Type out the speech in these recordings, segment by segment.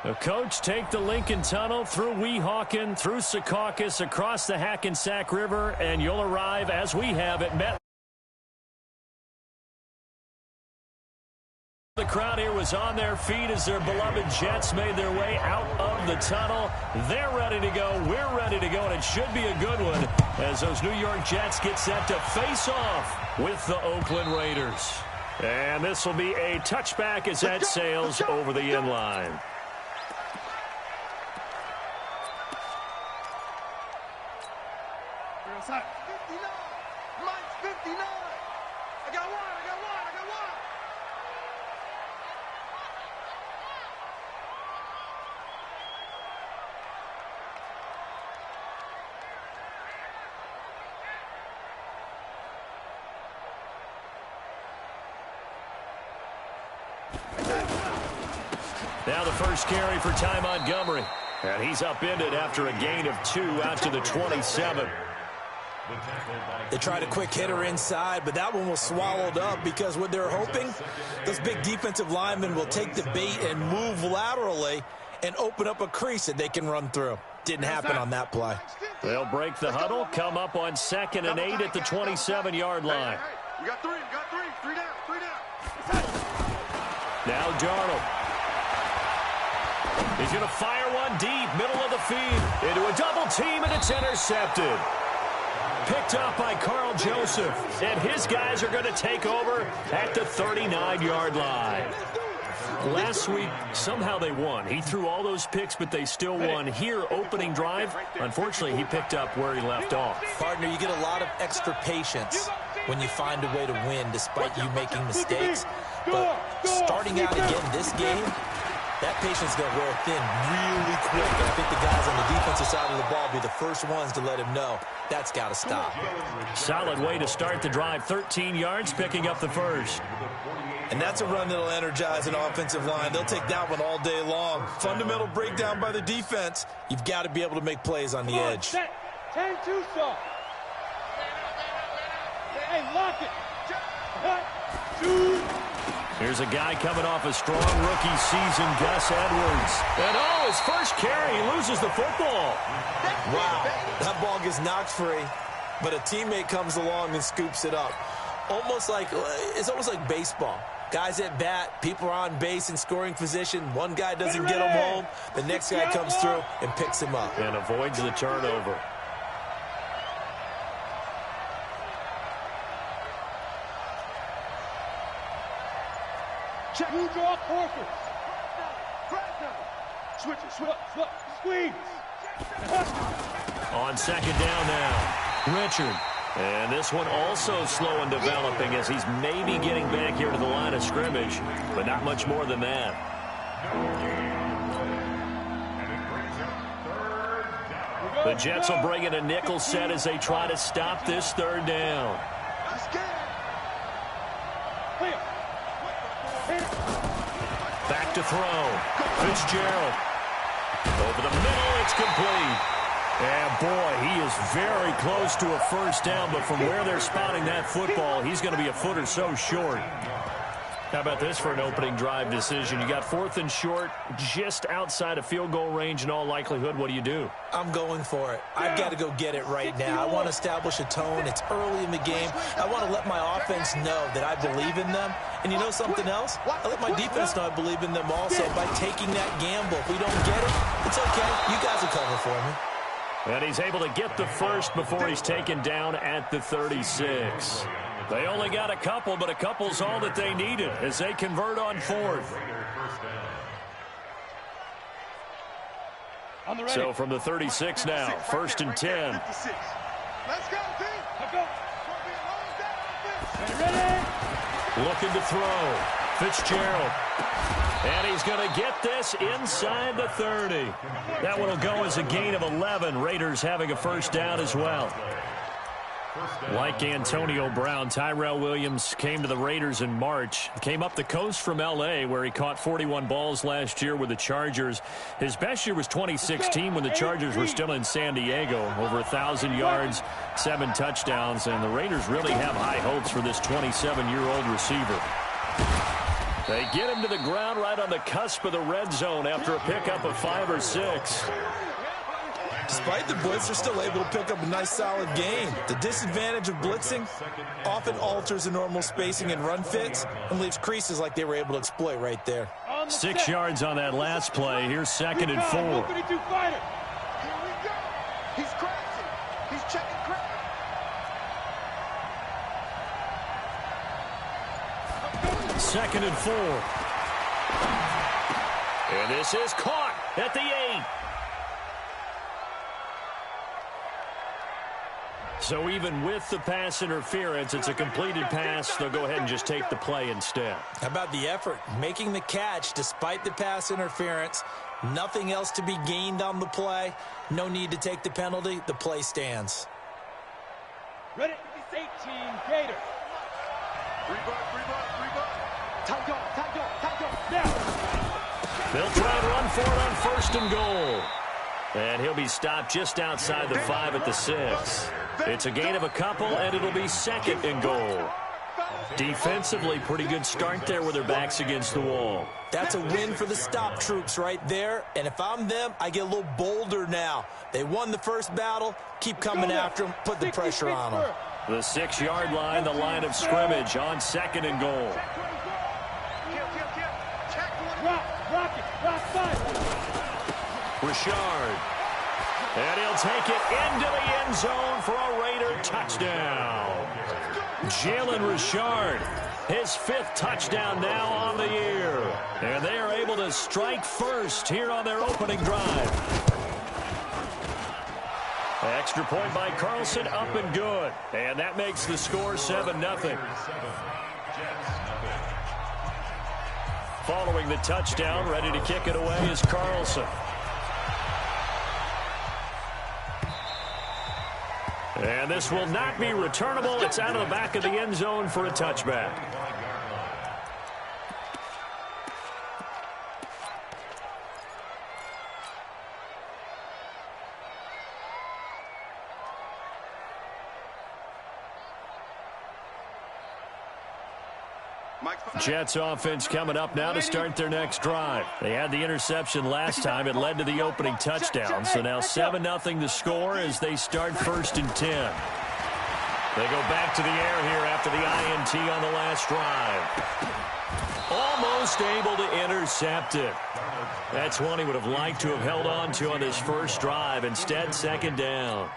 The coach take the Lincoln Tunnel through Weehawken, through Secaucus, across the Hackensack River, and you'll arrive, as we have, at Met. The crowd here was on their feet as their beloved Jets made their way out of the tunnel. They're ready to go. We're ready to go, and it should be a good one as those New York Jets get set to face off with the Oakland Raiders. And this will be a touchback as that sails over the end line. Outside. 59. Mike's 59. I got one. Now the first carry for Ty Montgomery. And he's upended after a gain of 2 out to the 27. They tried a quick hitter inside, but that one was swallowed up because what they're hoping, those big defensive linemen will take the bait and move laterally and open up a crease that they can run through. Didn't happen on that play. They'll break the huddle, come up on 2nd and 8 at the 27-yard line. You got three. Three down. Now Darnold. He's going to fire one deep, middle of the field, into a double team, and it's intercepted. Picked up by Carl Joseph, and his guys are going to take over at the 39-yard line. Last week, somehow they won. He threw all those picks, but they still won. Here, opening drive, unfortunately, he picked up where he left off. Partner, you get a lot of extra patience when you find a way to win despite you making mistakes. But starting out again this game, that patience is going to wear thin really quick. And I think the guys on the defensive side of the ball will be the first ones to let him know that's got to stop. Solid way to start the drive. 13 yards, picking up the first. And that's a run that'll energize an offensive line. They'll take that one all day long. Fundamental breakdown by the defense. You've got to be able to make plays on the edge. 10-2 saw. Hey, lock it. 1, 2. Here's a guy coming off a strong rookie season, Gus Edwards. And his first carry, he loses the football. Wow, that ball gets knocked free, but a teammate comes along and scoops it up. It's almost like baseball. Guys at bat, people are on base in scoring position. One guy doesn't get him home. The next guy comes through and picks him up. And avoids the turnover. Check. You draw courses. Switch it. Squeeze. On 2nd down now, Richard. And this one also slow in developing as he's maybe getting back here to the line of scrimmage, but not much more than that. The Jets will bring in a nickel set as they try to stop this 3rd down. Back to throw. Fitzgerald. Over the middle, it's complete. And, boy, he is very close to a first down, but from where they're spotting that football, he's going to be a foot or so short. How about this for an opening drive decision? You got 4th and short, just outside of field goal range in all likelihood. What do you do? I'm going for it. I've got to go get it right now. I want to establish a tone. It's early in the game. I want to let my offense know that I believe in them. And you know something else? I let my defense know I believe in them also by taking that gamble. If we don't get it, it's okay. You guys will cover for me. And he's able to get the first before he's taken down at the 36. They only got a couple, but a couple's all that they needed as they convert on 4th. So from the 36 now, 1st and 10. Let's go, team. Looking to throw. Fitzgerald. And he's going to get this inside the 30. That one will go as a gain of 11. Raiders having a first down as well. Like Antonio Brown, Tyrell Williams came to the Raiders in March. Came up the coast from L.A., where he caught 41 balls last year with the Chargers. His best year was 2016 when the Chargers were still in San Diego. Over 1,000 yards, 7 touchdowns, and the Raiders really have high hopes for this 27-year-old receiver. They get him to the ground right on the cusp of the red zone after a pickup of 5 or 6. Despite the blitz, they're still able to pick up a nice, solid gain. The disadvantage of blitzing often alters the normal spacing and run fits and leaves creases like they were able to exploit right there. 6 yards on that last play. Here's 2nd and 4. Here we go. He's crazy. He's checking crazy. 2nd and 4. And this is caught at the 8. So even with the pass interference, it's a completed pass. They'll go ahead and just take the play instead. How about the effort? Making the catch despite the pass interference. Nothing else to be gained on the play. No need to take the penalty. The play stands. Ready? It's 18, Gator. Rebar. Time go. Now. They'll try and run for it on 1st and goal. And he'll be stopped just outside the 5 at the 6. It's a gain of a couple, and it'll be 2nd and goal. Defensively, pretty good start there with their backs against the wall. That's a win for the stop troops right there. And if I'm them, I get a little bolder now. They won the first battle. Keep coming after them. Put the pressure on them. The 6-yard line, the line of scrimmage on 2nd and goal. Rock 5. Richard. And he'll take it into the end zone for a Raider touchdown. Jalen Richard, his 5th touchdown now on the year. And they are able to strike first here on their opening drive. Extra point by Carlson, up and good. And that makes the score 7-0. Following the touchdown, ready to kick it away is Carlson. And this will not be returnable. It's out of the back of the end zone for a touchback. Jets offense coming up now to start their next drive. They had the interception last time. It led to the opening touchdown. So now 7-0 the score as they start 1st and 10. They go back to the air here after the INT on the last drive. Almost able to intercept it. That's one he would have liked to have held on to on his first drive. Instead, 2nd down.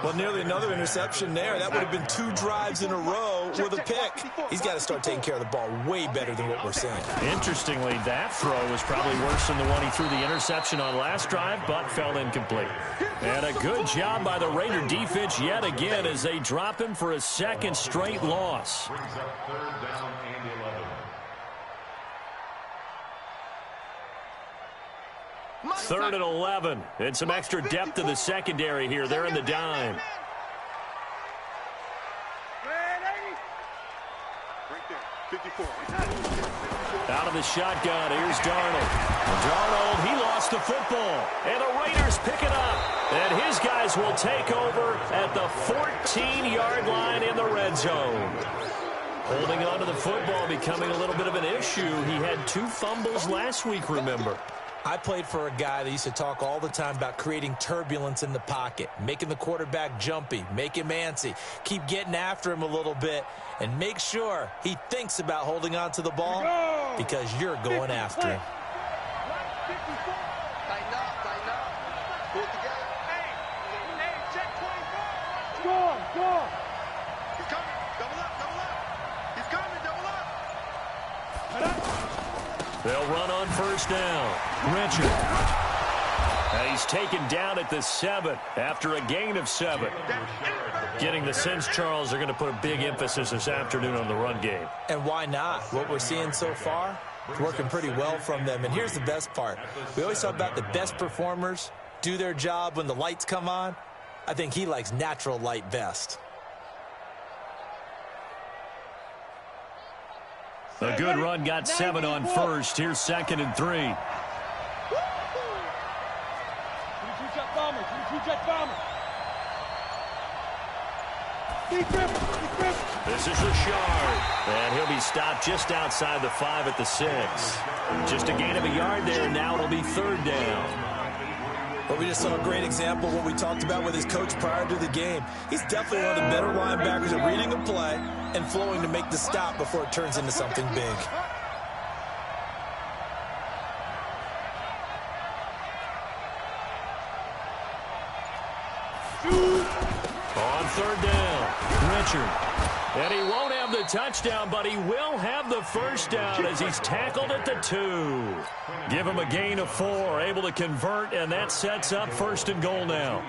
Well, nearly another interception there. That would have been 2 drives in a row with a pick. He's got to start taking care of the ball way better than what we're seeing. Interestingly, that throw was probably worse than the one he threw the interception on last drive, but fell incomplete. And a good job by the Raider defense yet again as they drop him for a 2nd straight loss. 3rd and 11. And some extra depth in the secondary here. They're in the dime. Out of the shotgun, here's Darnold. Darnold, he lost the football. And the Raiders pick it up. And his guys will take over at the 14-yard line in the red zone. Holding on to the football becoming a little bit of an issue. He had 2 fumbles last week, remember. I played for a guy that used to talk all the time about creating turbulence in the pocket, making the quarterback jumpy, make him antsy, keep getting after him a little bit, and make sure he thinks about holding on to the ball because you're going after him. Tighten up. Pull it together. Hey, check 24. Score. He's coming. Double up. He's coming. Double up. They'll run on 1st down. Richard. And he's taken down at the 7 after a gain of 7. Getting the sense, Charles, they're going to put a big emphasis this afternoon on the run game. And why not? What we're seeing so far, it's working pretty well from them. And here's the best part. We always talk about the best performers do their job when the lights come on. I think he likes natural light best. A good run got 7 on 1st. Here's 2nd and 3. This is Richard, and he'll be stopped just outside the 5 at the 6. Just a gain of a yard there, and now it'll be 3rd down. Well, we just saw a great example of what we talked about with his coach prior to the game. He's definitely one of the better linebackers at reading a play and flowing to make the stop before it turns into something big. On 3rd down, Richard. And he won't have the touchdown, but he will have the first down as he's tackled at the 2. Give him a gain of 4, able to convert, and that sets up 1st and goal now.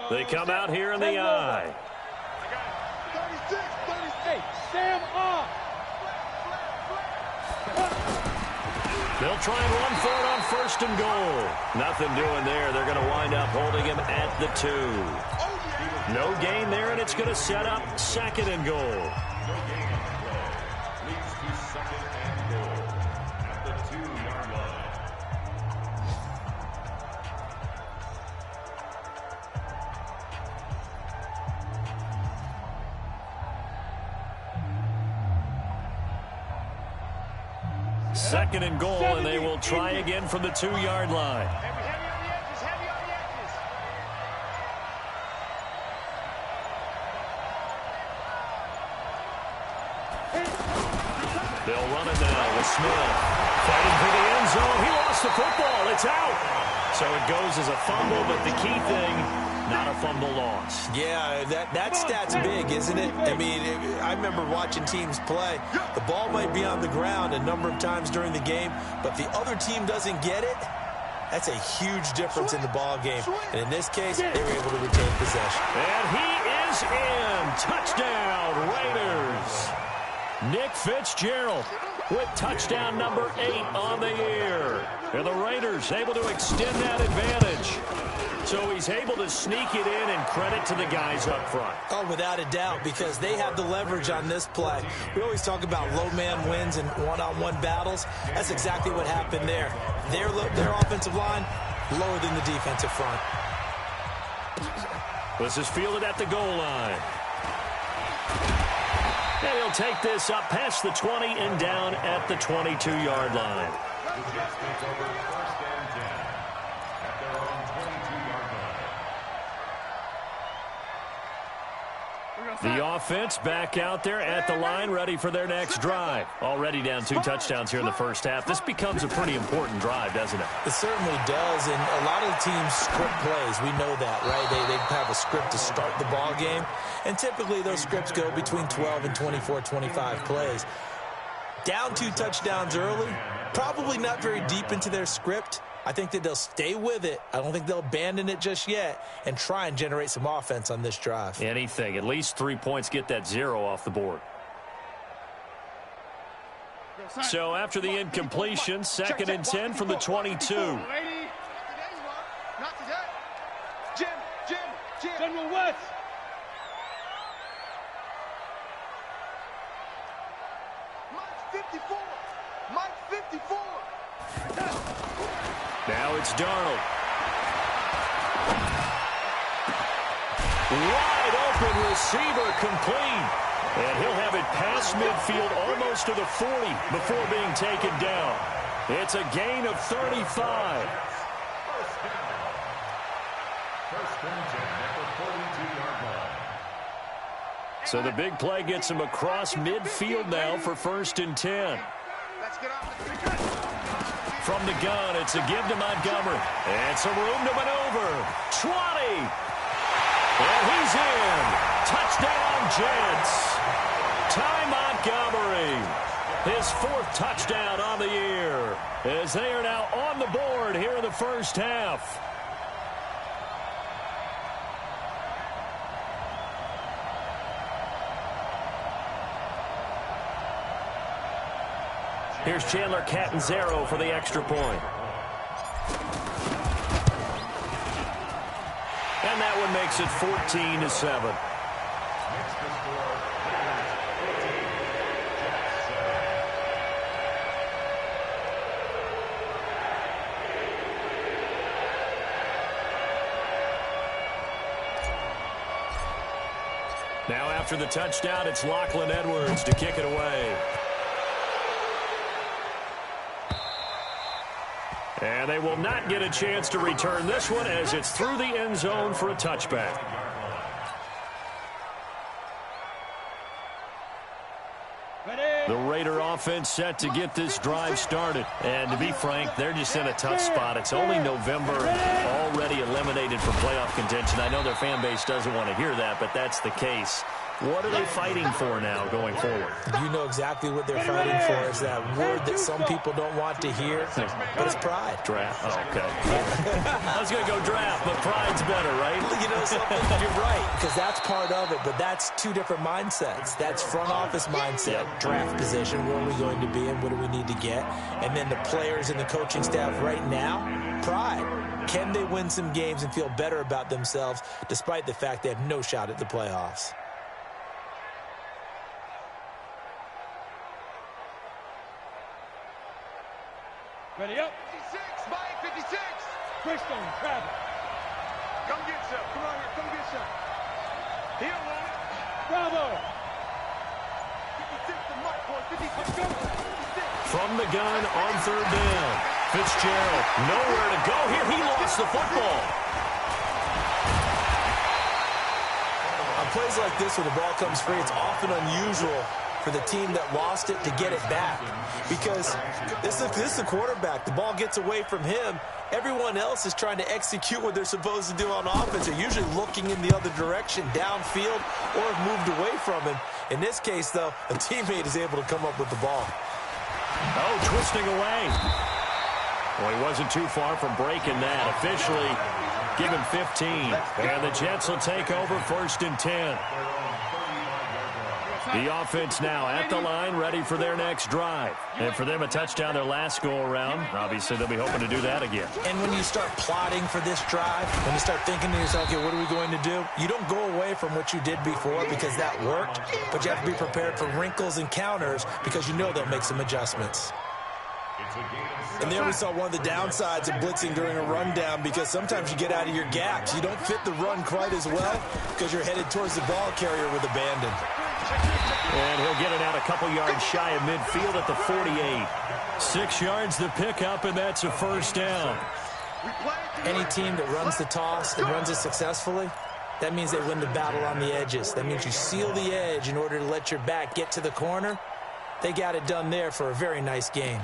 They come out here in the I. 36, 38. Sam off. They'll try and run for it on 1st and goal. Nothing doing there. They're going to wind up holding him at the 2. No gain there, and it's going to set up 2nd and goal. Second and goal, and they will try again from the 2-yard line. They'll run it now with Smith. Fighting for the end zone. He lost the football. It's out. So it goes as a fumble, but the key thing, not a fumble loss. Yeah, that stat's big, isn't it? I mean, I remember watching teams play. The ball might be on the ground a number of times during the game, but if the other team doesn't get it, that's a huge difference in the ball game. And in this case, they were able to retain possession. And he is in. Touchdown, Raiders. Nick Fitzgerald with touchdown number 8 on the year. And the Raiders able to extend that advantage. So he's able to sneak it in, and credit to the guys up front. Oh, without a doubt, because they have the leverage on this play. We always talk about low man wins and one-on-one battles. That's exactly what happened there. Their offensive line lower than the defensive front. This is fielded at the goal line. And he'll take this up past the 20 and down at the 22-yard line. The offense back out there at the line, ready for their next drive. Already down 2 touchdowns here in the first half. This becomes a pretty important drive, doesn't it? It certainly does, and a lot of the teams script plays. We know that, right? They have a script to start the ball game, and typically those scripts go between 12 and 24, 25 plays. Down 2 touchdowns early, probably not very deep into their script. I think that they'll stay with it. I don't think they'll abandon it just yet and try and generate some offense on this drive. Anything. At least 3 points, get that 0 off the board. So after the incompletion, 2nd and 10 from the 22. Not today. Jim. General West. Mike 54. Mike 54. Now it's Darnold. Wide open receiver, complete. And he'll have it past midfield almost to the 40 before being taken down. It's a gain of 35. So the big play gets him across midfield now for 1st and 10. From the gun, it's a give to Montgomery. And some room to maneuver. 20. And he's in. Touchdown, Jets. Ty Montgomery. His 4th touchdown on the year. As they are now on the board here in the first half. Here's Chandler Catanzaro for the extra point. And that one makes it 14-7. Now after the touchdown, it's Lachlan Edwards to kick it away. And they will not get a chance to return this one as it's through the end zone for a touchback. The Raider offense set to get this drive started. And to be frank, they're just in a tough spot. It's only November, already eliminated from playoff contention. I know their fan base doesn't want to hear that, but that's the case. What are they fighting for now going forward? You know exactly what they're fighting for. Is that word that some people don't want to hear, but it's pride. Draft. Oh, okay. I was going to go draft, but pride's better, right? You know something? You're right, because that's part of it, but that's two different mindsets. That's front office mindset, draft position, where are we going to be and what do we need to get? And then the players and the coaching staff right now, pride. Can they win some games and feel better about themselves despite the fact they have no shot at the playoffs? Ready up. 56, Mike, 56. Greystone, Travis. Come get some. Come on here, come get some. He don't want it. Bravo. 56 to Mike, boy. 56. Go. 56. From the gun on third down. Fitzgerald, nowhere to go here. He lost the football. On plays like this, when the ball comes free, it's often unusual for the team that lost it to get it back, because this is the quarterback. The ball gets away from him. Everyone else is trying to execute what they're supposed to do on offense. They're usually looking in the other direction, downfield, or have moved away from him. In this case, though, a teammate is able to come up with the ball. Oh, twisting away. Well, he wasn't too far from breaking that. Officially, give him 15. And the Jets will take over 1st and 10. The offense now at the line, ready for their next drive. And for them, a touchdown their last go-around. Obviously, they'll be hoping to do that again. And when you start plotting for this drive, when you start thinking to yourself, okay, what are we going to do? You don't go away from what you did before because that worked, but you have to be prepared for wrinkles and counters because you know they'll make some adjustments. And there we saw one of the downsides of blitzing during a rundown, because sometimes you get out of your gaps. You don't fit the run quite as well because you're headed towards the ball carrier with abandon. And he'll get it out a couple yards shy of midfield at the 48. 6 yards the pickup, and that's a 1st down. Any team that runs the toss and runs it successfully, that means they win the battle on the edges. That means you seal the edge in order to let your back get to the corner. They got it done there for a very nice game.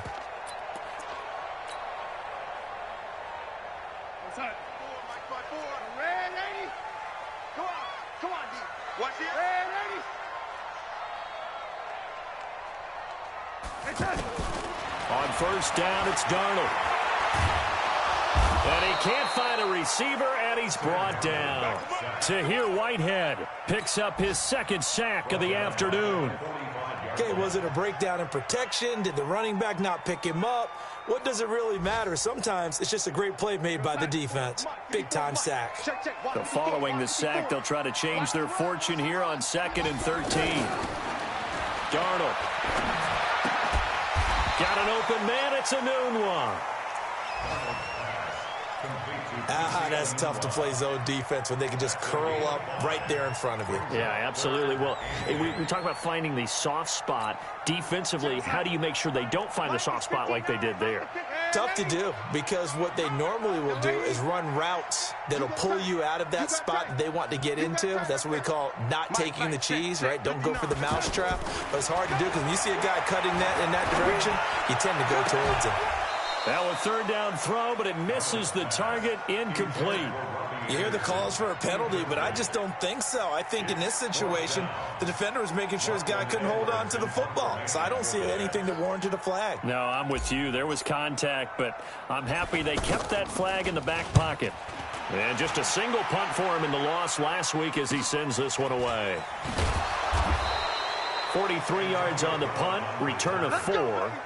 On 1st down, it's Darnold. And he can't find a receiver, and he's brought down. Tahir Whitehead picks up his 2nd sack of the afternoon. Okay, was it a breakdown in protection? Did the running back not pick him up? What does it really matter? Sometimes it's just a great play made by the defense. Big-time sack. So following the sack, they'll try to change their fortune here on 2nd and 13. Darnold. Got an open man. It's a noon one. That's tough to play zone defense when they can just curl up right there in front of you. Yeah, absolutely. Well, we talk about finding the soft spot. Defensively, how do you make sure they don't find the soft spot like they did there? Tough to do, because what they normally will do is run routes that'll pull you out of that spot that they want to get into. That's what we call not taking the cheese, right? Don't go for the mousetrap. But it's hard to do because when you see a guy cutting that in that direction, you tend to go towards him. Now a 3rd down throw, but it misses the target, incomplete. You hear the calls for a penalty, but I just don't think so. I think in this situation, the defender was making sure his guy couldn't hold on to the football. So I don't see anything that warranted a flag. No, I'm with you. There was contact, but I'm happy they kept that flag in the back pocket. And just a single punt for him in the loss last week as he sends this one away. 43 yards on the punt, return of 4,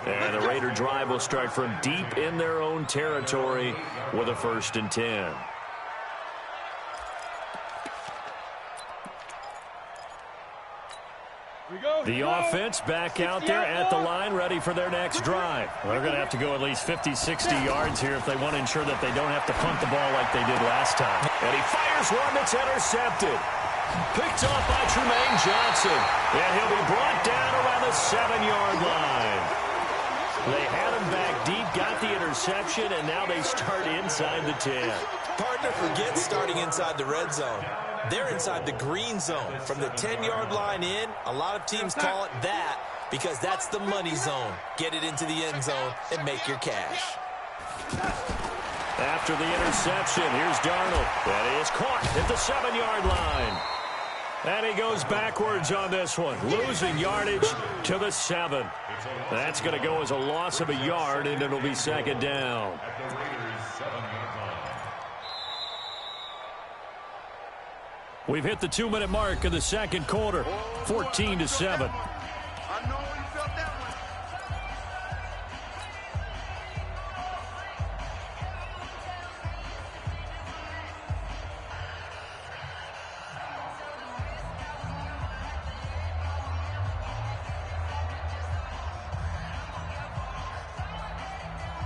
and the Raider drive will start from deep in their own territory with a 1st and 10. The offense back out there at the line, ready for their next drive. They're going to have to go at least 50, 60 yards here if they want to ensure that they don't have to punt the ball like they did last time. And he fires one that's intercepted. Picked off by Trumaine Johnson. And he'll be brought down around the 7-yard line. They had him back deep, got the interception, and now they start inside the 10. Partner, forget starting inside the red zone. They're inside the green zone. From the 10-yard line in, a lot of teams call it that because that's the money zone. Get it into the end zone and make your cash. After the interception, here's Darnold. And he is caught at the 7-yard line. And he goes backwards on this one, losing yardage to the 7. That's going to go as a loss of a yard, and it'll be second down. We've hit the 2-minute mark of the second quarter, 14-7.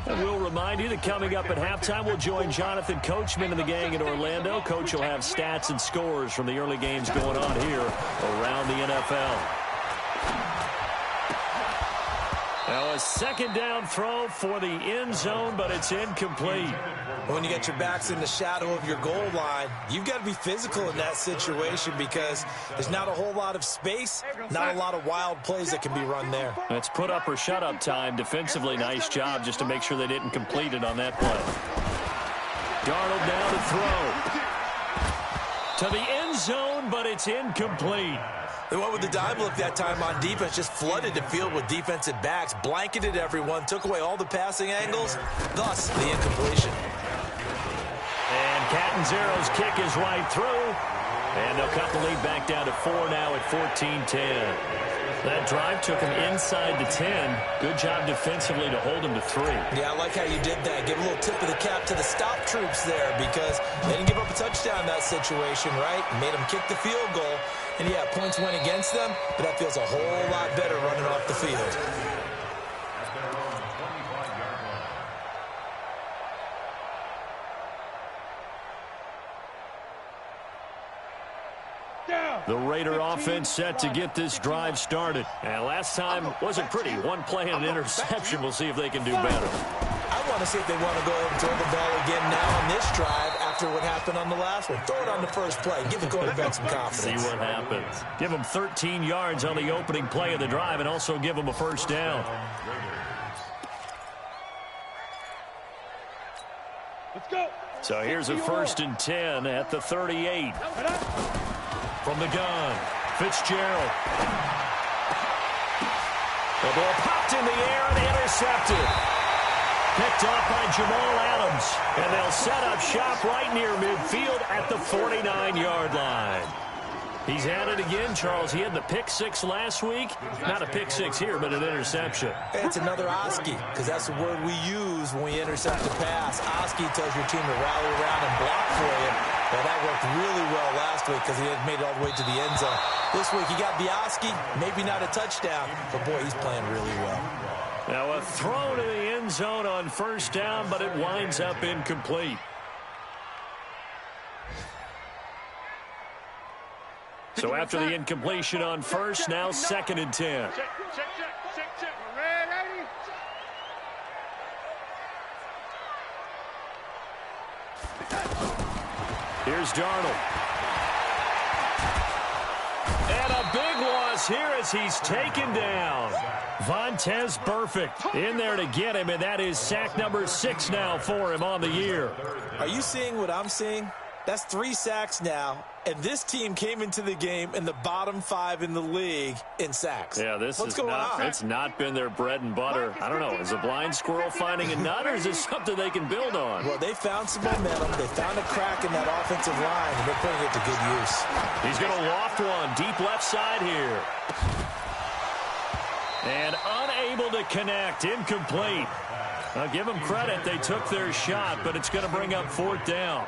And we'll remind you that coming up at halftime, we'll join Jonathan Coachman and the gang in Orlando. Coach will have stats and scores from the early games going on here around the NFL. Now a second down throw for the end zone, but it's incomplete. When you get your backs in the shadow of your goal line, you've got to be physical in that situation because there's not a whole lot of space, not a lot of wild plays that can be run there. It's put up or shut up time. Defensively, nice job just to make sure they didn't complete it on that play. Darnold down to throw. To the end zone, but it's incomplete. They went with the dime look that time on defense, just flooded the field with defensive backs, blanketed everyone, took away all the passing angles, thus the incompletion. And Catanzaro's kick is right through. And they'll cut the lead back down to 4 now at 14-10. That drive took him inside the 10. Good job defensively to hold him to 3. Yeah, I like how you did that. Give a little tip of the cap to the stop troops there because they didn't give up a touchdown in that situation, right? Made them kick the field goal. And, yeah, points went against them, but that feels a whole lot better running off the field. The Raider offense set to get this drive started. And last time wasn't pretty. One play and an interception. We'll see if they can do better. I want to see if they want to go ahead and throw the ball again now on this drive after what happened on the last one. Throw it on the first play. Give the quarterback some confidence. See what happens. Give them 13 yards on the opening play of the drive and also give them a first down. Let's go. So here's a 1st and 10 at the 38. From the gun, Fitzgerald. The ball popped in the air and intercepted. Picked off by Jamal Adams. And they'll set up shop right near midfield at the 49-yard line. He's had it again, Charles. He had the pick 6 last week. Not a pick 6 here, but an interception. It's another Oski, because that's the word we use when we intercept the pass. Oski tells your team to rally around and block for you. Well, that worked really well last week because he had made it all the way to the end zone. This week he got the Oski, maybe not a touchdown, but boy, he's playing really well. Now a throw to the end zone on first down, but it winds up incomplete. So after the incompletion on first, now 2nd and 10. Check. Ready? Here's Darnold. And a big loss here as he's taken down. Vontaze Burfict in there to get him, and that is sack number 6 now for him on the year. Are you seeing what I'm seeing? That's 3 sacks now, and this team came into the game in the bottom 5 in the league in sacks. Yeah, it's not been their bread and butter. I don't know, is a blind squirrel finding a nut, or is this something they can build on? Well, they found some momentum. They found a crack in that offensive line, and they're putting it to good use. He's going to loft one, deep left side here. And unable to connect, incomplete. I'll give them credit, they took their shot, but it's going to bring up 4th down.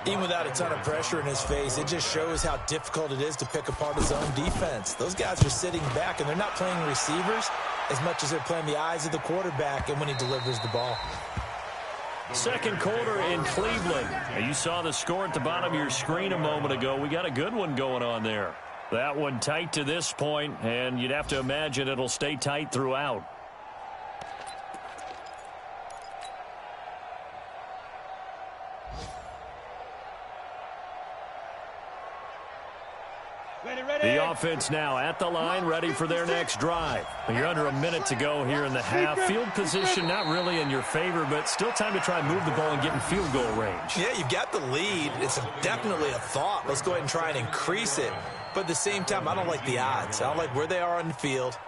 Even without a ton of pressure in his face, it just shows how difficult it is to pick apart his own defense. Those guys are sitting back, and they're not playing receivers as much as they're playing the eyes of the quarterback and when he delivers the ball. Second quarter in Cleveland. You saw the score at the bottom of your screen a moment ago. We got a good one going on there. That one tight to this point, and you'd have to imagine it'll stay tight throughout. The offense now at the line, ready for their next drive. You're under a minute to go here in the half. Field position not really in your favor, but still time to try and move the ball and get in field goal range. Yeah, you've got the lead. It's definitely a thought. Let's go ahead and try and increase it. But at the same time, I don't like the odds. I don't like where they are on the field.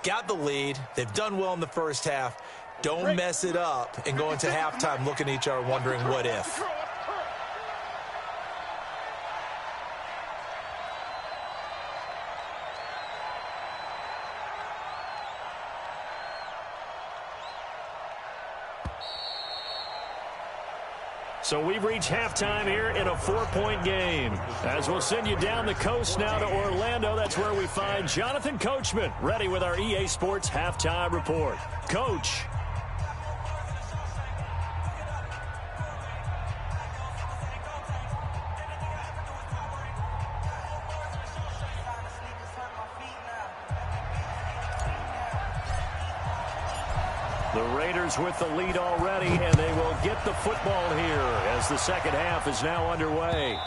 Got the lead. They've done well in the first half. Don't mess it up and go into halftime looking at each other wondering what if. So we've reached halftime here in a 4-point game. As we'll send you down the coast now to Orlando, that's where we find Jonathan Coachman, ready with our EA Sports Halftime Report. Coach. The Raiders with the lead already, and they will get the football here as the second half is now underway.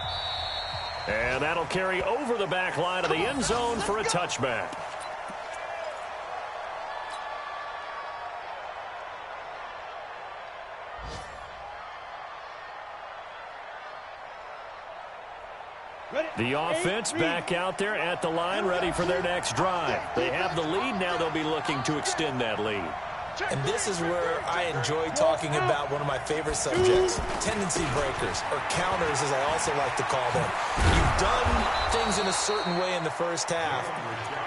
And that'll carry over the back line of the end zone for a touchback. The offense back out there at the line, ready for their next drive. They have the lead. Now they'll be looking to extend that lead. And this is where I enjoy talking about one of my favorite subjects, tendency breakers, or counters as I also like to call them. You've done things in a certain way in the first half,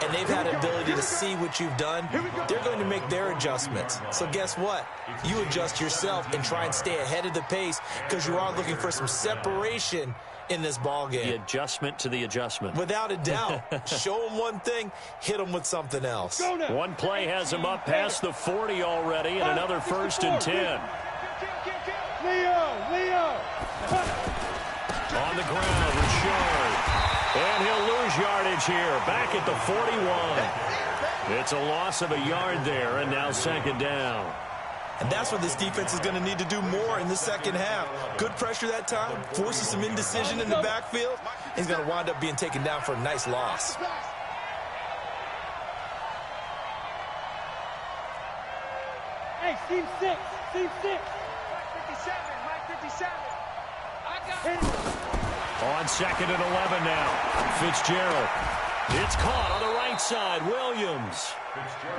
and they've had an ability to see what you've done. They're going to make their adjustments. So guess what? You adjust yourself and try and stay ahead of the pace because you are looking for some separation in this ball game. The adjustment to the adjustment. Without a doubt. Show them one thing, hit them with something else. One play has him up past the 40 already, and another 1st and 10. Leo. On the ground, Richard. And he'll lose yardage here, back at the 41. It's a loss of a yard there, and now second down. And that's what this defense is going to need to do more in the second half. Good pressure that time, forces some indecision in the backfield. He's going to wind up being taken down for a nice loss. Hey, team 6. Mike 57. I got it. On 2nd and 11 now. Fitzgerald. It's caught on the right side. Williams.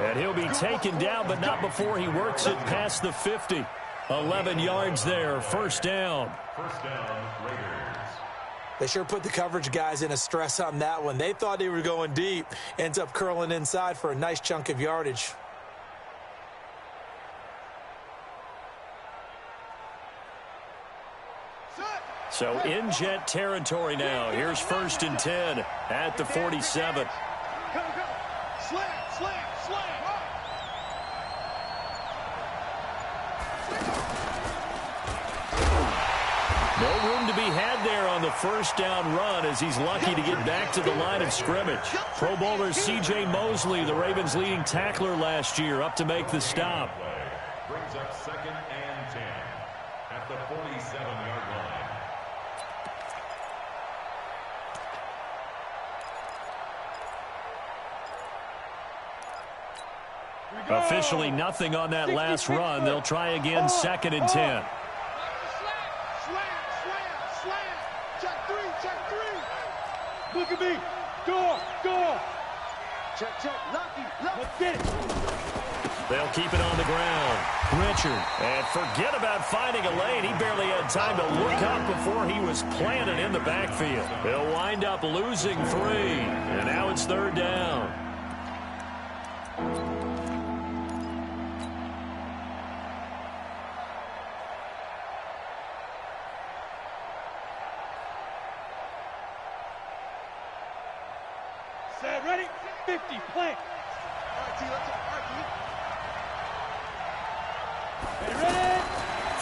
And he'll be taken down, but not before he works it past the 50. 11 yards there. First down. Raiders. They sure put the coverage guys in a stress on that one. They thought they were going deep. Ends up curling inside for a nice chunk of yardage. So in Jet territory now. Here's 1st and 10 at the 47. Go. Slam. No room to be had there on the first down run as he's lucky to get back to the line of scrimmage. Pro Bowler C.J. Mosley, the Ravens' leading tackler last year, up to make the stop. Brings up 2nd and 10 at the 47-yard line. Officially nothing on that last run. They'll try again 2nd and 10. Check 3. Look at me. Door. Check. Lucky. Let's get it. They'll keep it on the ground. Richard. And forget about finding a lane. He barely had time to look up before he was planted in the backfield. He'll wind up losing 3. And now it's 3rd down. Set, ready? 50, plant. Ready?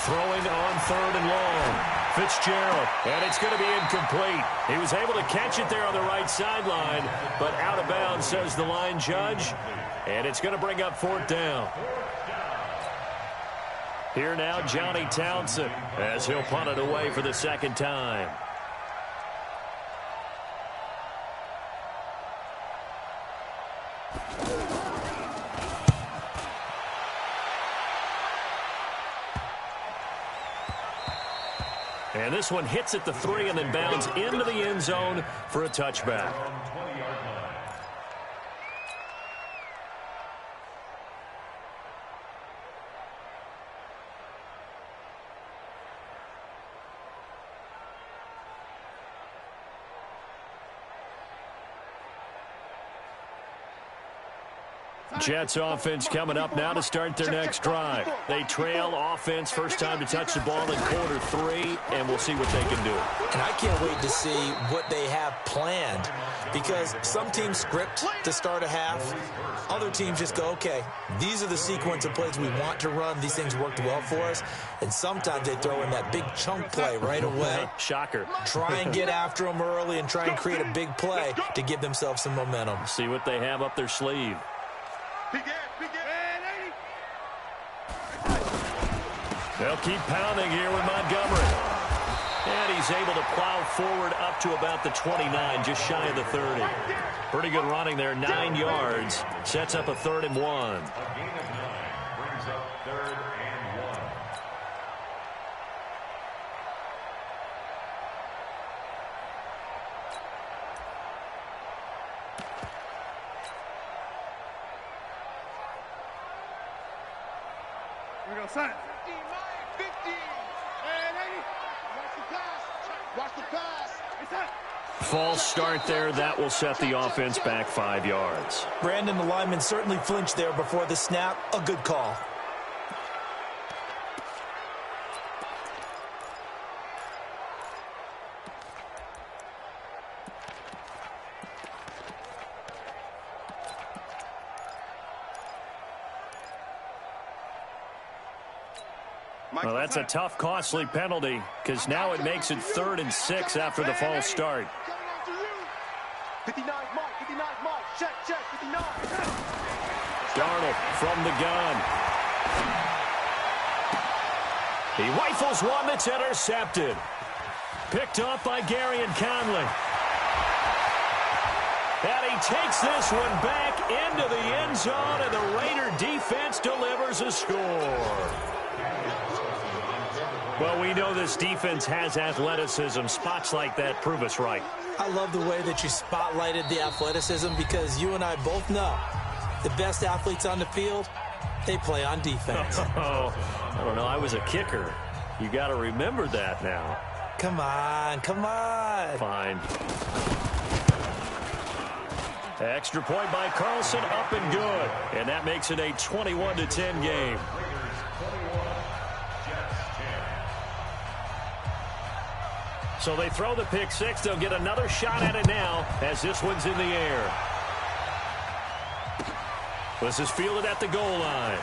Throwing on 3rd and long. Fitzgerald, and it's going to be incomplete. He was able to catch it there on the right sideline, but out of bounds, says the line judge, and it's going to bring up 4th down. Here now, Johnny Townsend, as he'll punt it away for the 2nd time. And this one hits at the 3 and then bounds into the end zone for a touchback. Jets offense coming up now to start their next drive. They trail offense, first time to touch the ball in quarter 3, and we'll see what they can do. And I can't wait to see what they have planned, because some teams script to start a half. Other teams just go, okay, these are the sequence of plays we want to run. These things worked well for us. And sometimes they throw in that big chunk play right away. Shocker. Try and get after them early and try and create a big play to give themselves some momentum. See what they have up their sleeve. They'll keep pounding here with Montgomery. And he's able to plow forward up to about the 29, just shy of the 30. Pretty good running there, 9 yards. Sets up a 3rd and 1. A gain of 9 brings up 3rd and 1. Here we go, son. 15. And 80. Watch the pass. Watch the pass. False start there. That will set the offense back 5 yards. Brandon, the lineman certainly flinched there before the snap. A good call. Well, that's a tough, costly penalty, because now it makes it 3rd and 6 after the false start. 59 mark, 59 mark. Check, 59. Darnold from the gun. He rifles one that's intercepted. Picked off by Gary and Conley. And he takes this one back into the end zone, and the Raider defense delivers a score. Well, we know this defense has athleticism. Spots like that prove us right. I love the way that you spotlighted the athleticism, because you and I both know the best athletes on the field, they play on defense. Oh, I don't know. I was a kicker. You got to remember that now. Come on, come on. Fine. Extra point by Carlson, up and good. And that makes it a 21-10 game. So they throw the pick 6. They'll get another shot at it now as this one's in the air. This is fielded at the goal line.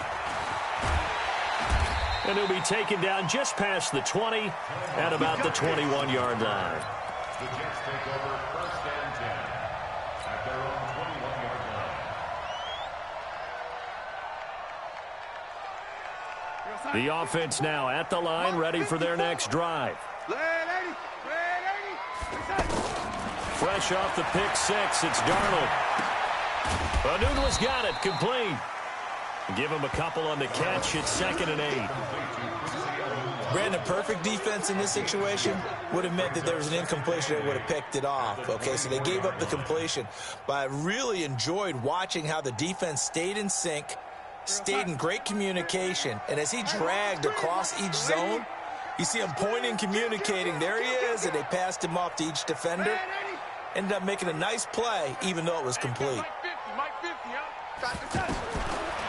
And he'll be taken down just past the 20 at about the 21-yard line. The Jets take over 1st and 10 at their own 21-yard line. The offense now at the line, ready for their next drive. Fresh off the pick 6, it's Darnold. Anunwa's got it, complete. Give him a couple on the catch. It's 2nd and 8. Brandon, perfect defense in this situation would have meant that there was an incompletion that would have picked it off. Okay, so they gave up the completion. But I really enjoyed watching how the defense stayed in sync, stayed in great communication. And as he dragged across each zone, you see him pointing, communicating. There he is, and they passed him off to each defender. Ended up making a nice play, even though it was complete.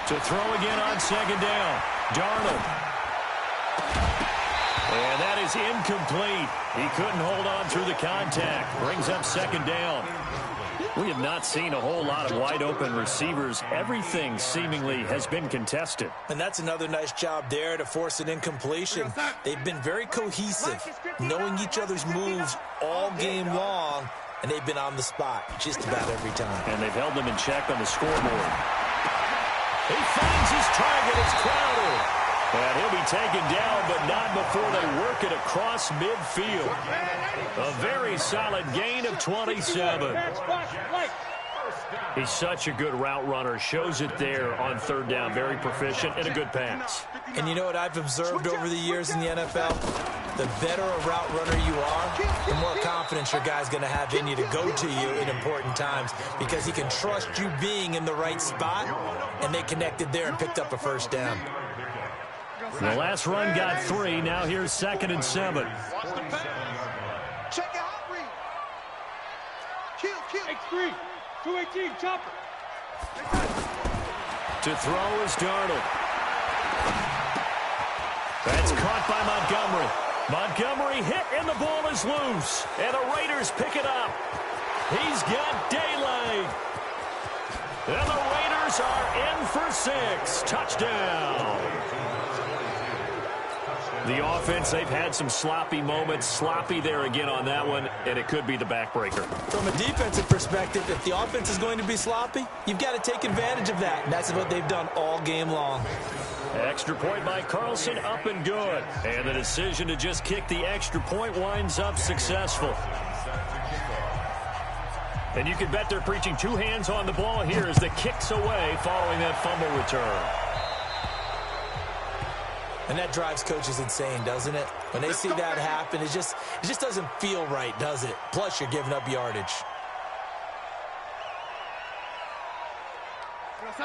To throw again on 2nd down. Darnold. And that is incomplete. He couldn't hold on through the contact. Brings up 2nd down. We have not seen a whole lot of wide-open receivers. Everything seemingly has been contested. And that's another nice job there to force an incompletion. They've been very cohesive, knowing each other's moves all game long, and they've been on the spot just about every time. And they've held them in check on the scoreboard. He finds his target. It's Crowder. And he'll be taken down, but not before they work it across midfield. A very solid gain of 27. He's such a good route runner. Shows it there on third down. Very proficient and a good pass. And you know what I've observed over the years in the NFL? The better a route runner you are, the more confidence your guy's going to have in you to go to you in important times because he can trust you being in the right spot, and they connected there and picked up a first down. The last run got 3. Now here's 2nd and 7. Check out read. Kill. X3, 218, chopper. To throw is Darnold. That's caught by Montgomery. Montgomery hit and the ball is loose. And the Raiders pick it up. He's got daylight. And the Raiders are in for 6. Touchdown. The offense, they've had some sloppy moments. Sloppy there again on that one, and it could be the backbreaker. From a defensive perspective, if the offense is going to be sloppy, you've got to take advantage of that. And that's what they've done all game long. Extra point by Carlson, up and good. And the decision to just kick the extra point winds up successful. And you can bet they're preaching 2 hands on the ball here as the kick's away following that fumble return. And that drives coaches insane, doesn't it? When they see that happen, it just doesn't feel right, does it? Plus, you're giving up yardage.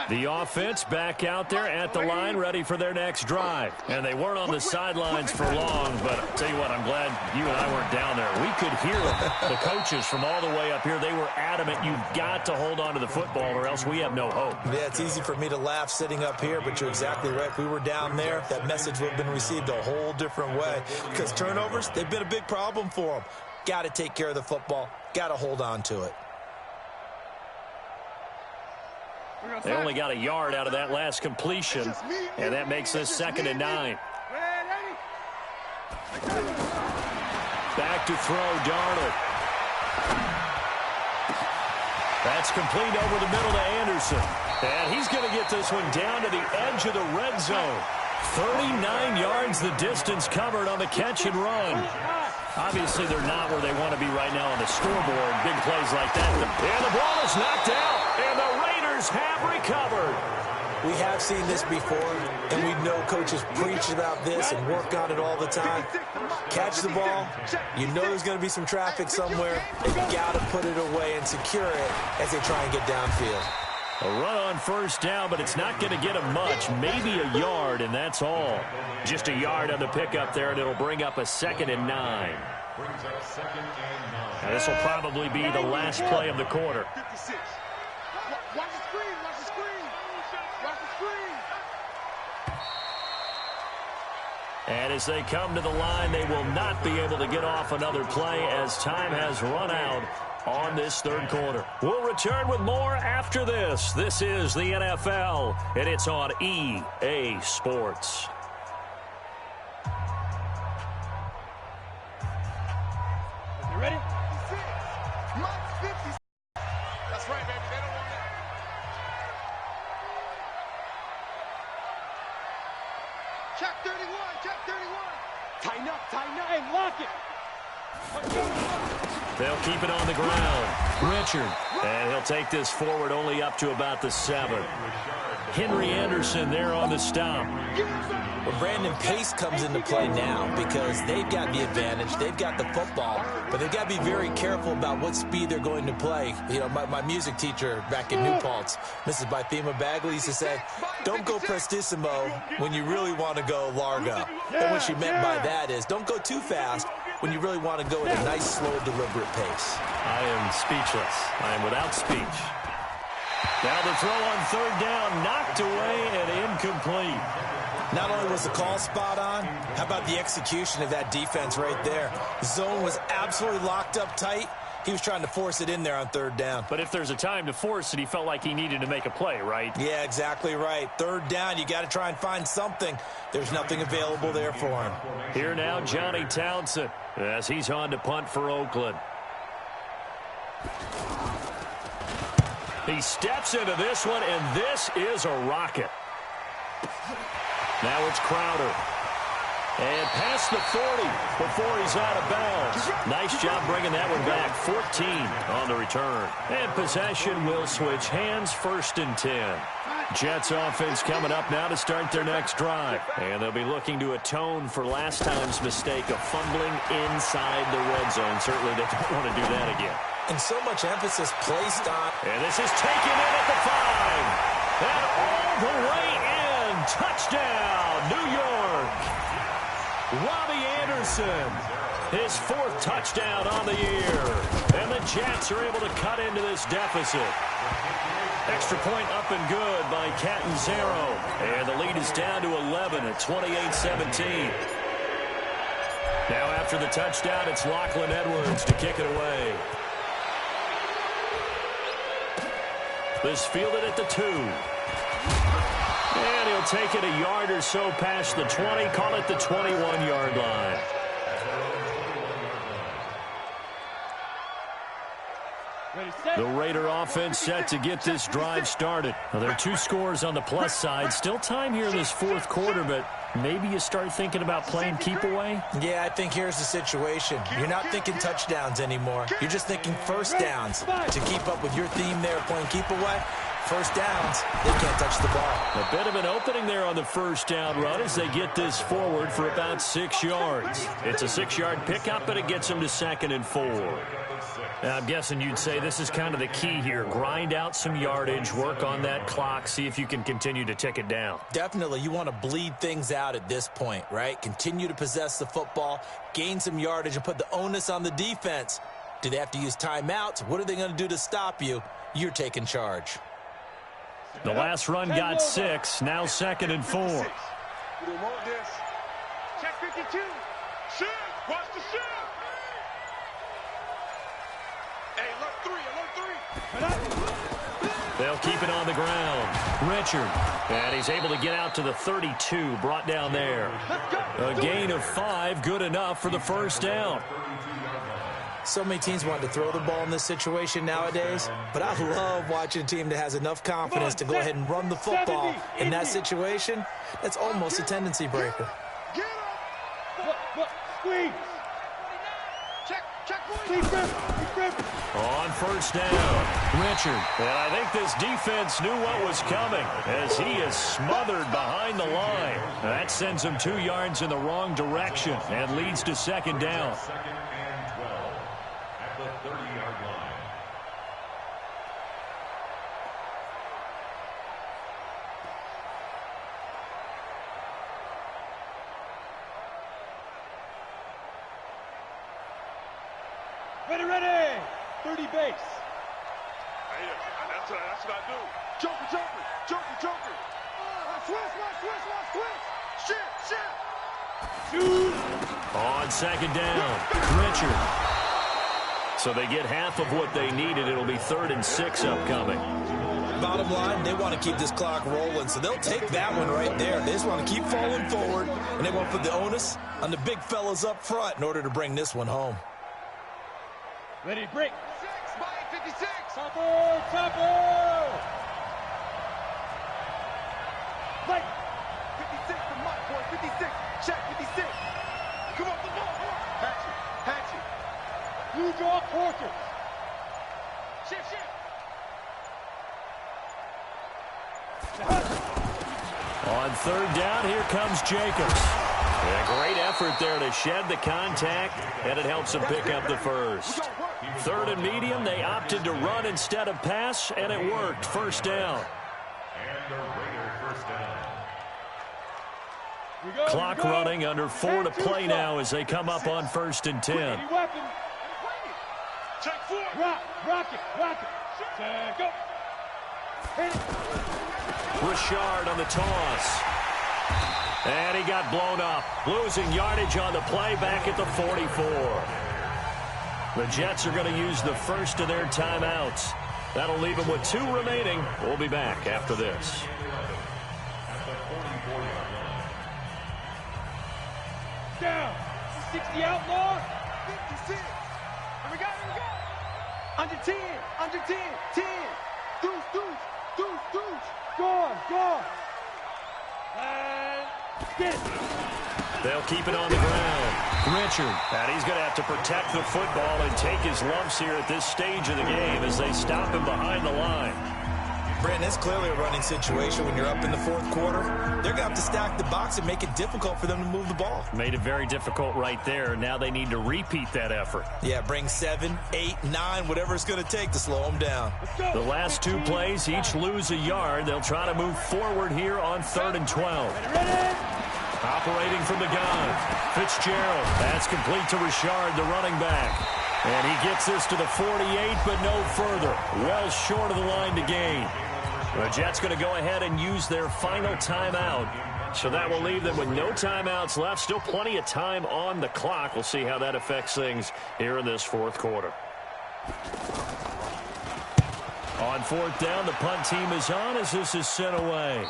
The offense back out there at the line, ready for their next drive. And they weren't on the sidelines for long, but I'll tell you what, I'm glad you and I weren't down there. We could hear the coaches from all the way up here. They were adamant, you've got to hold on to the football or else we have no hope. Yeah, it's easy for me to laugh sitting up here, but you're exactly right. If we were down there, that message would have been received a whole different way. Because turnovers, they've been a big problem for them. Got to take care of the football. Got to hold on to it. They only got a yard out of that last completion, and that makes this 2nd and 9. Back to throw, Darnold. That's complete over the middle to Anderson. And he's going to get this one down to the edge of the red zone. 39 yards the distance covered on the catch and run. Obviously, they're not where they want to be right now on the scoreboard. Big plays like that. And the ball is knocked out. And the Raiders have recovered. We have seen this before, and we know coaches preach about this and work on it all the time. Catch the ball. You know there's going to be some traffic somewhere. They've got to put it away and secure it as they try and get downfield. A run on first down, but it's not going to get them much. Maybe a yard, and that's all. Just a yard on the pickup there, and it'll bring up a 2nd and 9. And this will probably be the last play of the quarter. Watch the screen. Watch the screen. Watch the screen. And as they come to the line, they will not be able to get off another play as time has run out on this 3rd quarter. We'll return with more after this. This is the NFL, and it's on EA Sports. You ready? 56. Mike's 50. That's right, baby. They don't want it. Check 31. Check 31. Tighten up. Hey, lock it. They'll keep it on the ground. Richard. And he'll take this forward only up to about the 7. Henry Anderson there on the stop. Well, Brandon, pace comes into play now because they've got the advantage. They've got the football, but they've got to be very careful about what speed they're going to play. You know, my music teacher back in New Paltz, Mrs. Bythema Bagley, used to say, don't go prestissimo when you really want to go largo. And what she meant by that is don't go too fast when you really want to go at a nice, slow, deliberate pace. I am speechless. I am without speech. Now the throw on 3rd down, knocked away and incomplete. Not only was the call spot on, how about the execution of that defense right there? Zone was absolutely locked up tight. He was trying to force it in there on third down. But if there's a time to force it, he felt like he needed to make a play, right? Yeah, exactly right. Third down, you got to try and find something. There's nothing available there for him. Here now, Johnny Townsend, as he's on to punt for Oakland. He steps into this one, and this is a rocket. Now it's Crowder. And past the 40 before he's out of bounds. Nice job bringing that one back. 14 on the return. And possession will switch hands, 1st and 10. Jets offense coming up now to start their next drive. And they'll be looking to atone for last time's mistake of fumbling inside the red zone. Certainly they don't want to do that again. And so much emphasis placed on. And this is taken in at the 5. And all the way in. Touchdown, New York. Robbie Anderson, his 4th touchdown on the year. And the Jets are able to cut into this deficit. Extra point up and good by Catanzaro. And the lead is down to 11 at 28-17. Now after the touchdown, it's Lachlan Edwards to kick it away. This fielded at the 2. And he'll take it a yard or so past the 20, call it the 21-yard line. The Raider offense set to get this drive started. Now, there are 2 scores on the plus side. Still time here in this 4th quarter, but maybe you start thinking about playing keep away? Yeah, I think here's the situation. You're not thinking touchdowns anymore. You're just thinking first downs. To keep up with your theme there, playing keep away, first downs, they can't touch the ball. A bit of an opening there on the first down run as they get this forward for about 6 yards. It's a 6-yard pickup, but it gets them to 2nd and 4. Now, I'm guessing you'd say this is kind of the key here. Grind out some yardage, work on that clock, see if you can continue to tick it down. Definitely. You want to bleed things out at this point, right? Continue to possess the football, gain some yardage, and put the onus on the defense. Do they have to use timeouts? What are they going to do to stop you? You're taking charge. The last run got 6, now 2nd and 4. We don't want this. Check 52. Shoot. Watch the shoot. Hey, alert 3. They'll keep it on the ground. Richard. And he's able to get out to the 32, brought down there. A gain of 5, good enough for the first down. So many teams want to throw the ball in this situation nowadays, but I love watching a team that has enough confidence to go ahead and run the football. In that situation, that's almost a tendency breaker. Get up. Squeeze. Check. On first down, Richard. And I think this defense knew what was coming as he is smothered behind the line. That sends him 2 yards in the wrong direction and leads to 2nd down. 2nd and 12 at the 30-yard line. Ready. 30 base. Hey, that's what I do. Joker. Switch. Shoot. On 2nd down, Richard. So they get half of what they needed. It'll be 3rd and 6 upcoming. Bottom line, they want to keep this clock rolling, so they'll take that one right there. They just want to keep falling forward, and they want to put the onus on the big fellas up front in order to bring this one home. Ready to break. 6 by 56. Chopper. Like 56 for my boy. 56. Check 56. Come on, the ball. Hatchet. Blue draw quarter. Shift. On 3rd down, here comes Jacobs. A great effort there to shed the contact, and it helps him pick up the first. 3rd and medium, they opted to run instead of pass, and it worked. First down. And the Raider first down. Clock running, under 4 to play now as they come up on 1st and 10. Any weapon. Check 4. Rock it. Go. Hit it. Richard on the toss. And he got blown up. Losing yardage on the play back at the 44. The Jets are going to use the first of their timeouts. That'll leave them with 2 remaining. We'll be back after this. Down. 60 outlaw. 56. Here we go, here we go. Under 10, under 10, 10. Deuce, deuce, deuce, deuce. Gone, gone. And get it. They'll keep it on the ground. Richard. And he's going to have to protect the football and take his lumps here at this stage of the game as they stop him behind the line. Brandon, it's clearly a running situation when you're up in the 4th quarter. They're going to have to stack the box and make it difficult for them to move the ball. Made it very difficult right there. Now they need to repeat that effort. Yeah, bring 7, 8, 9, whatever it's going to take to slow them down. The last 2 plays, each lose a yard. They'll try to move forward here on 3rd and 12. Ready? Operating from the gun. Fitzgerald. That's complete to Richard, the running back. And he gets this to the 48, but no further. Well short of the line to gain. The Jets going to go ahead and use their final timeout. So that will leave them with no timeouts left. Still plenty of time on the clock. We'll see how that affects things here in this 4th quarter. On 4th down, the punt team is on as this is sent away.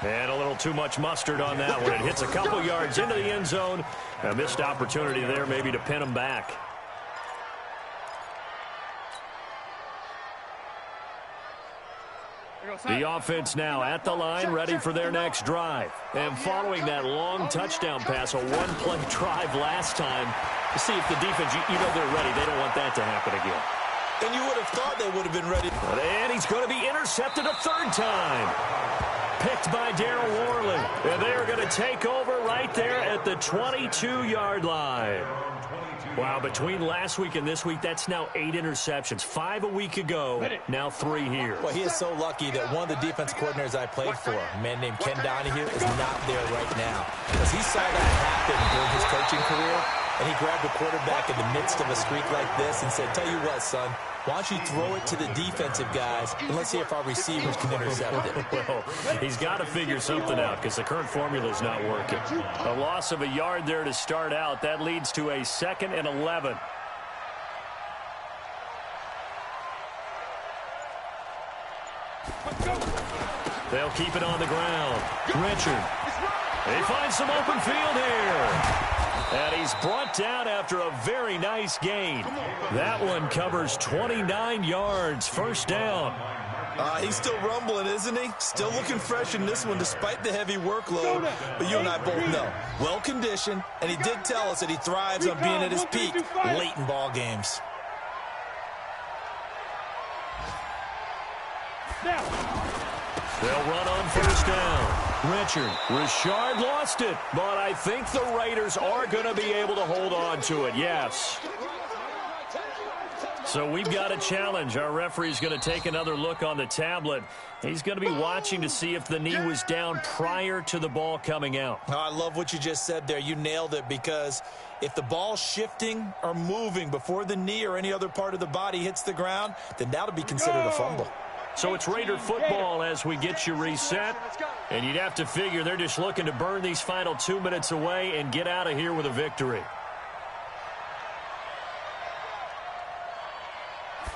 And a little too much mustard on that one. It hits a couple yards into the end zone. A missed opportunity there maybe to pin them back. The offense now at the line, ready for their next drive. And following that long touchdown pass, a 1-play drive last time, to see if the defense, you know they're ready. They don't want that to happen again. And you would have thought they would have been ready. And he's going to be intercepted a 3rd time. Picked by Daryl Worley. And they are going to take over right there at the 22-yard line. Wow, between last week and this week, that's now 8 interceptions. 5 a week ago, now 3 here. Well, he is so lucky that one of the defense coordinators I played for, a man named Ken Donahue, is not there right now. Because he saw that happen during his coaching career, and he grabbed a quarterback in the midst of a streak like this and said, tell you what, son, why don't you throw it to the defensive guys, and let's see if our receivers can intercept it. Well, he's got to figure something out because the current formula is not working. A loss of a yard there to start out. That leads to a 2nd and 11. They'll keep it on the ground. Richard. He finds some open field here. And he's brought down after a very nice gain. That one covers 29 yards. 1st down. He's still rumbling, isn't he? Still looking fresh in this one despite the heavy workload. But you and I both know, well-conditioned, and he did tell us that he thrives on being at his peak late in ball games. They'll run on 1st down. Richard lost it, but I think the Raiders are going to be able to hold on to it, yes. So we've got a challenge. Our referee's going to take another look on the tablet. He's going to be watching to see if the knee was down prior to the ball coming out. Oh, I love what you just said there. You nailed it, because if the ball's shifting or moving before the knee or any other part of the body hits the ground, then that'll be considered a fumble. So it's Raider football as we get you reset. And you'd have to figure they're just looking to burn these final 2 minutes away and get out of here with a victory.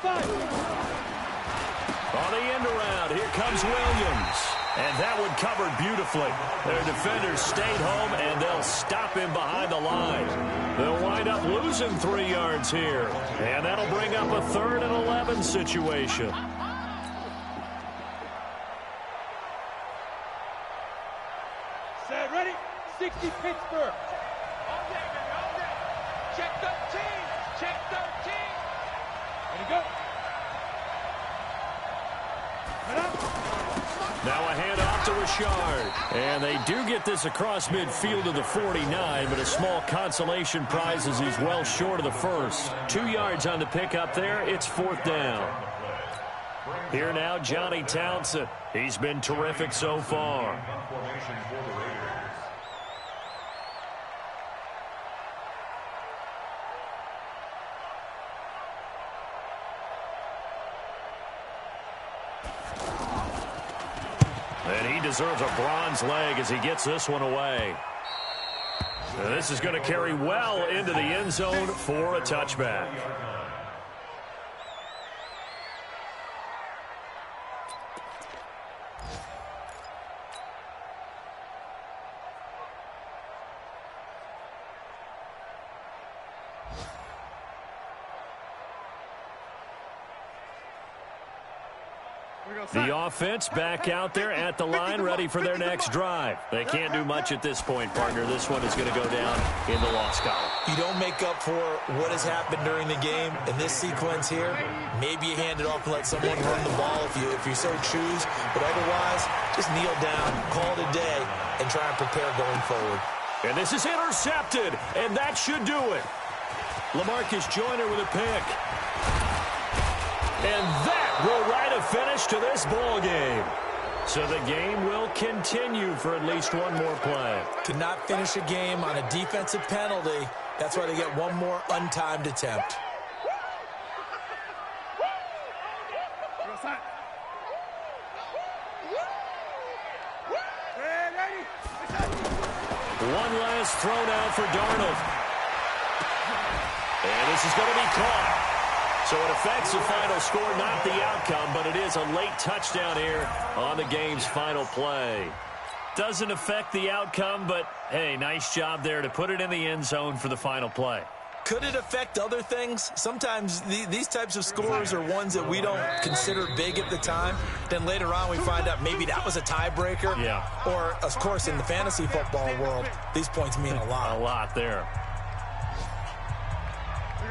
Five. On the end around, here comes Williams. And that one covered beautifully. Their defenders stayed home, and they'll stop him behind the line. They'll wind up losing 3 yards here. And that'll bring up a 3rd and 11 situation. Set, ready? 60 Pittsburgh. All day, baby, all day. Check 13. Check 13. Ready, go. Head up. Now a handoff to Richard. And they do get this across midfield to the 49, but a small consolation prize as he's well short of the first. 2 yards on the pickup there. It's 4th down. Here now, Johnny Townsend. He's been terrific so far. And he deserves a bronze leg as he gets this one away. And this is going to carry well into the end zone for a touchback. The offense back out there at the line, ready for their next drive. They can't do much at this point, partner. This one is going to go down in the loss column. You don't make up for what has happened during the game. In this sequence here, maybe you hand it off and let someone run the ball if you so choose. But otherwise, just kneel down, call it a day, and try and prepare going forward. And this is intercepted, and that should do it. LaMarcus Joyner with a pick. And that will write a finish to this ball game. So the game will continue for at least one more play. Cannot finish a game on a defensive penalty. That's why they get one more untimed attempt. One last throw now for Darnold. And this is going to be caught. So it affects the final score, not the outcome, but it is a late touchdown here on the game's final play. Doesn't affect the outcome, but, hey, nice job there to put it in the end zone for the final play. Could it affect other things? Sometimes these types of scores are ones that we don't consider big at the time. Then later on we find out maybe that was a tiebreaker. Yeah. Or, of course, in the fantasy football world, these points mean a lot. A lot there.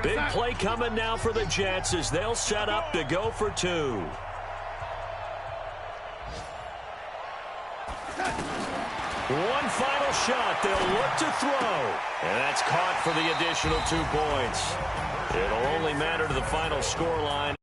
Big play coming now for the Jets as they'll set up to go for two. One final shot. They'll look to throw. And that's caught for the additional 2 points. It'll only matter to the final scoreline.